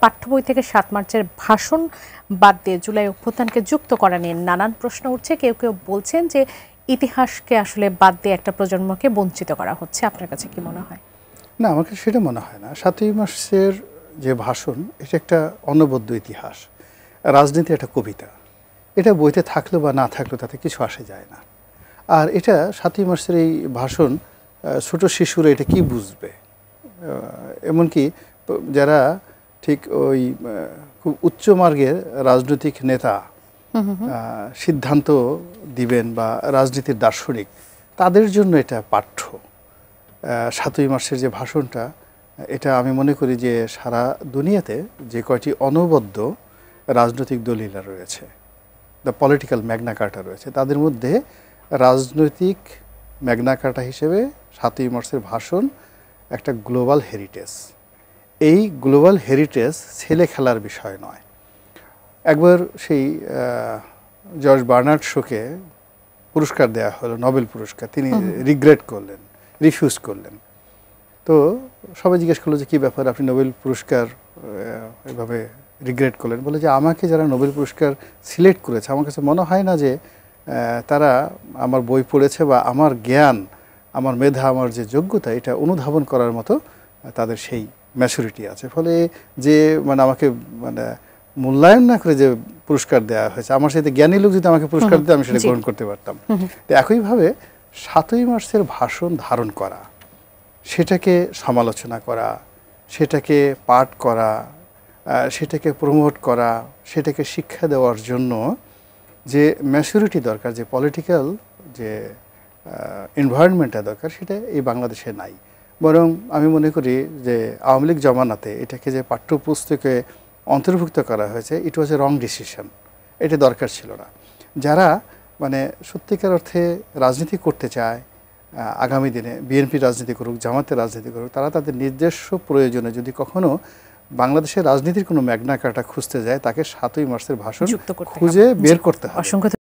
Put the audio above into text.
পাঠ্য বই থেকে ৭ মার্চের ভাষণ বাদ দিয়ে জুলাই অভ্যুত্থানকে যুক্ত করা নিয়ে নানান প্রশ্ন উঠছে। কেউ কেউ বলছেন যে ইতিহাসকে আসলে বাদ দিয়ে একটা প্রজন্মকে বঞ্চিত করা হচ্ছে। আপনার কাছে কি মনে হয়? না, আমাকে সেটা মনে হয় না। ৭ই মার্চের যে ভাষণ, এটা একটা অনবদ্য ইতিহাস। রাজনীতি একটা কবিতা, এটা বইতে থাকলেও বা না থাকলেও তাতে কিছু আসে যায় না। আর এটা ৭ই মার্চের এই ভাষণ ছোট শিশুরা এটা কি বুঝবে? এমনকি যারা ঠিক ওই খুব উচ্চ মার্গের রাজনৈতিক নেতা, সিদ্ধান্ত দিবেন বা রাজনীতির দার্শনিক, তাদের জন্য এটা পাঠ্য। ৭ই মার্চের যে ভাষণটা, এটা আমি মনে করি যে সারা দুনিয়াতে যে কয়টি অনবদ্য রাজনৈতিক দলিলা রয়েছে, দ্য পলিটিক্যাল ম্যাগনা কার্টা রয়েছে, তাদের মধ্যে রাজনৈতিক ম্যাগনা কার্টা হিসেবে ৭ই মার্চের ভাষণ একটা গ্লোবাল হেরিটেজ। এই গ্লোবাল হেরিটেজ ছেলে খেলার বিষয় নয়। একবার সেই জর্জ বার্নার্ড শোকে পুরস্কার দেওয়া হলো, নোবেল পুরস্কার, তিনি রিগ্রেট করলেন, রিফিউজ করলেন। তো সবাই জিজ্ঞেস করলো যে কী ব্যাপার, আপনি নোবেল পুরস্কার এভাবে রিগ্রেট করলেন? বলে যে আমাকে যারা নোবেল পুরস্কার সিলেক্ট করেছে, আমার কাছে মনে হয় না যে তারা আমার বই পড়েছে বা আমার জ্ঞান, আমার মেধা, আমার যে যোগ্যতা, এটা অনুধাবন করার মতো তাদের সেই ম্যাচুরিটি আছে। ফলে যে আমাকে মূল্যায়ন না করে যে পুরস্কার দেওয়া হয়েছে, আমার সাথে জ্ঞানী লোক যদি আমাকে পুরস্কার দিতে, আমি সেটা গ্রহণ করতে পারতাম। তো একইভাবে ৭ই মার্চের ভাষণ ধারণ করা, সেটাকে সমালোচনা করা, সেটাকে পাঠ করা, সেটাকে প্রমোট করা, সেটাকে শিক্ষা দেওয়ার জন্য যে ম্যাচুরিটি দরকার, যে পলিটিক্যাল যে এনভায়রনমেন্টটা দরকার, সেটা এই বাংলাদেশে নাই। বরং আমি মনে করি যে আওয়ামী লীগ জমানাতে এটাকে যে পাঠ্যপুস্তকে অন্তর্ভুক্ত করা হয়েছে, ইট ওয়াজ এ রং ডিসিশন। এটা দরকার ছিল না। যারা সত্যিকার অর্থে রাজনীতি করতে চায়, আগামী দিনে বিএনপি রাজনীতি করুক, জামাতের রাজনীতি করুক, তারা তাদের নিজস্ব প্রয়োজনে যদি কখনো বাংলাদেশের রাজনীতির কোনো ম্যাগনা কার্টা খুঁজতে যায়, তাকে ৭ই মার্চের ভাষণ খুঁজে বের করতে হবে।